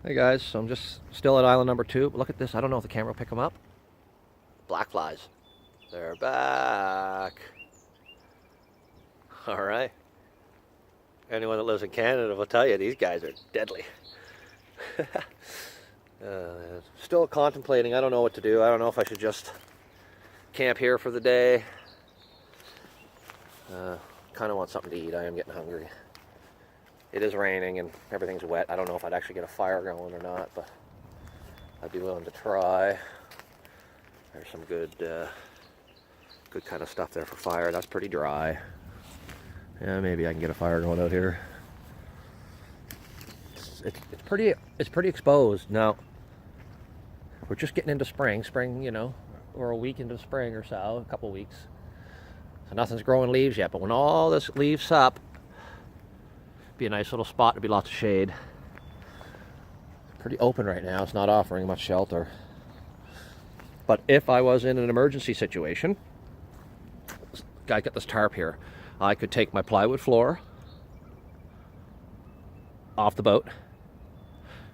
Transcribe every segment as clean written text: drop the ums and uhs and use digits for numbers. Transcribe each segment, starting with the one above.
Hey guys, so I'm just still at island number 2. But look at this. I don't know if the camera will pick them up. Black flies. They're back. All right. Anyone that lives in Canada will tell you these guys are deadly. Still contemplating. I don't know what to do. I don't know if I should just camp here for the day. Kind of want something to eat. I am getting hungry. It is raining and everything's wet. I don't know if I'd actually get a fire going or not, but I'd be willing to try. There's some good kind of stuff there for fire. That's pretty dry. Yeah, maybe I can get a fire going out here. It's pretty exposed now. We're just getting into spring, you know, or a week into spring or so, a couple weeks. So nothing's growing leaves yet, but when all this leaves up, be a nice little spot. There'd be lots of shade. It's pretty open right now. It's not offering much shelter. But if I was in an emergency situation, I got this tarp here. I could take my plywood floor off the boat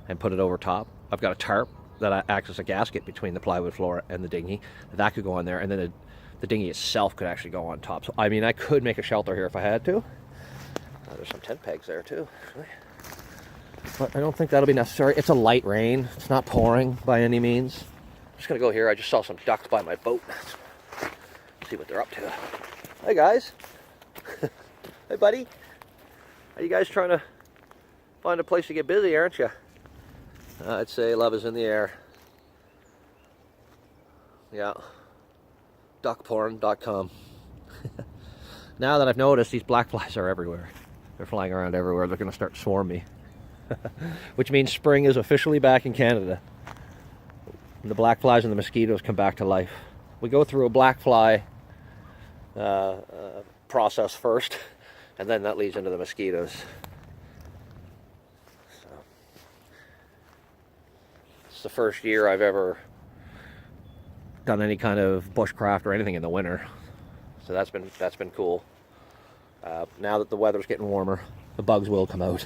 and put it over top. I've got a tarp that acts as a gasket between the plywood floor and the dinghy. That could go on there, and then the dinghy itself could actually go on top. So I mean, I could make a shelter here if I had to. There's some tent pegs there too, actually. But I don't think that'll be necessary. It's a light rain. It's not pouring by any means. I'm just gonna go here. I just saw some ducks by my boat. Let's see what they're up to. Hey guys. Hey buddy. Are you guys trying to find a place to get busy, aren't you? I'd say love is in the air. Yeah. Duckporn.com. Now that I've noticed, these black flies are everywhere. They're flying around everywhere. They're going to start to swarm me. Which means spring is officially back in Canada. And the black flies and the mosquitoes come back to life. We go through a black fly process first, and then that leads into the mosquitoes. So, it's the first year I've ever done any kind of bushcraft or anything in the winter. So that's been cool. Now that the weather's getting warmer, the bugs will come out.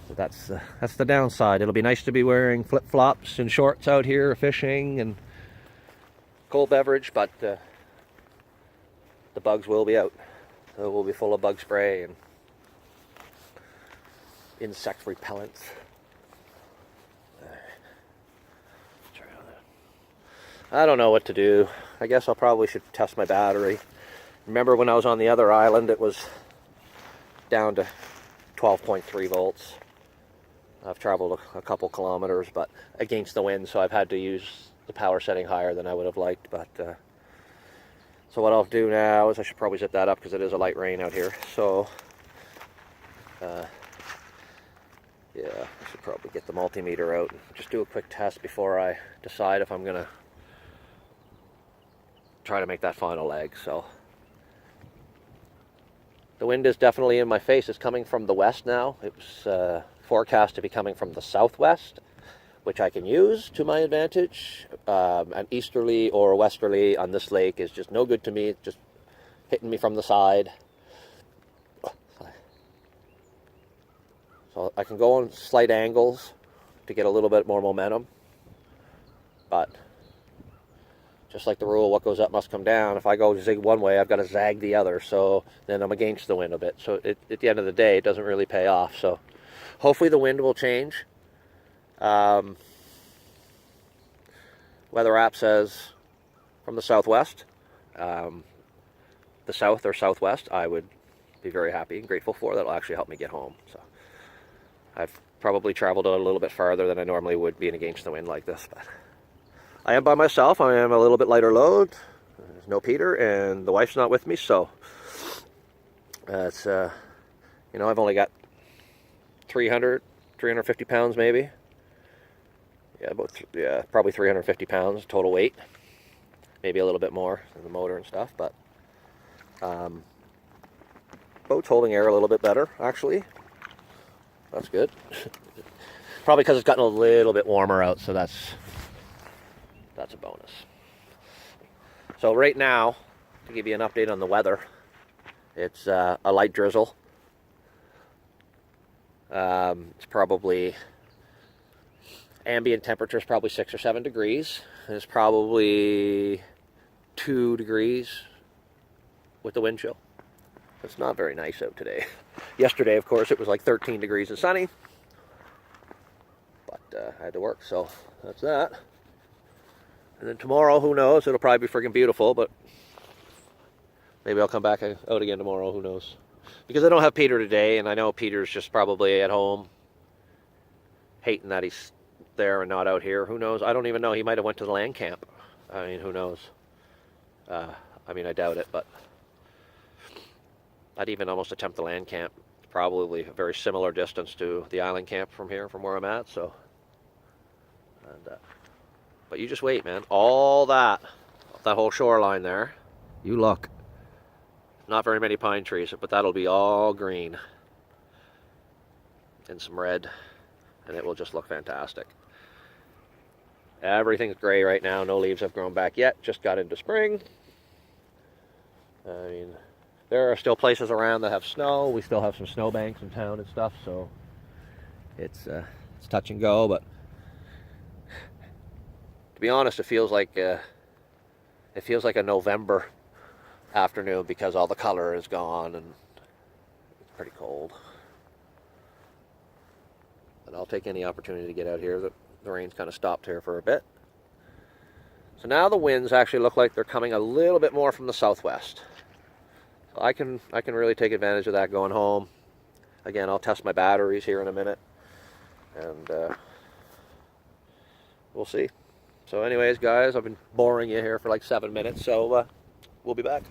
So that's the downside. It'll be nice to be wearing flip-flops and shorts out here fishing and cold beverage, but the bugs will be out. So we'll be full of bug spray and insect repellents. I don't know what to do. I guess I'll probably should test my battery. Remember when I was on the other island, it was down to 12.3 volts. I've traveled a couple kilometers, but against the wind, so I've had to use the power setting higher than I would have liked. But so what I'll do now is I should probably zip that up because it is a light rain out here. So yeah, I should probably get the multimeter out and just do a quick test before I decide if I'm gonna try to make that final leg. So the wind is definitely in my face. It's coming from the west now. It was forecast to be coming from the southwest, which I can use to my advantage. An easterly or westerly on this lake is just no good to me. It's just hitting me from the side. So I can go on slight angles to get a little bit more momentum, but just like the rule, what goes up must come down. If I go zig one way, I've got to zag the other. So then I'm against the wind a bit. So at the end of the day, it doesn't really pay off. So hopefully the wind will change. Weather app says from the southwest, the south or southwest, I would be very happy and grateful for. That'll actually help me get home. So I've probably traveled a little bit farther than I normally would being against the wind like this, but I am by myself. I am a little bit lighter load. There's no Peter, and the wife's not with me, so it's you know, I've only got 350 pounds maybe. Yeah, probably 350 pounds total weight. Maybe a little bit more than the motor and stuff, but boat's holding air a little bit better, actually. That's good. Probably because it's gotten a little bit warmer out, so that's a bonus. So right now, to give you an update on the weather, it's a light drizzle. It's probably ambient temperature is probably 6 or 7 degrees. And it's probably 2 degrees with the wind chill. It's not very nice out today. Yesterday, of course, it was like 13 degrees and sunny. But I had to work, so that's that. And then tomorrow, who knows? It'll probably be freaking beautiful, but maybe I'll come back out again tomorrow. Who knows? Because I don't have Peter today, and I know Peter's just probably at home hating that he's there and not out here. Who knows? I don't even know. He might have went to the land camp. I mean, who knows? I mean, I doubt it, but I'd even almost attempt the land camp. It's probably a very similar distance to the island camp from here, from where I'm at. So, but you just wait, man. All that whole shoreline there, you look. Not very many pine trees, but that'll be all green and some red, and it will just look fantastic. Everything's gray right now. No leaves have grown back yet. Just got into spring. I mean, there are still places around that have snow. We still have some snowbanks in town and stuff, so it's touch and go. But to be honest, it feels like a November afternoon because all the color is gone and it's pretty cold. But I'll take any opportunity to get out here. The rain's kind of stopped here for a bit. So now the winds actually look like they're coming a little bit more from the southwest. So I can really take advantage of that going home. Again, I'll test my batteries here in a minute, and we'll see. So anyways, guys, I've been boring you here for like 7 minutes, so we'll be back.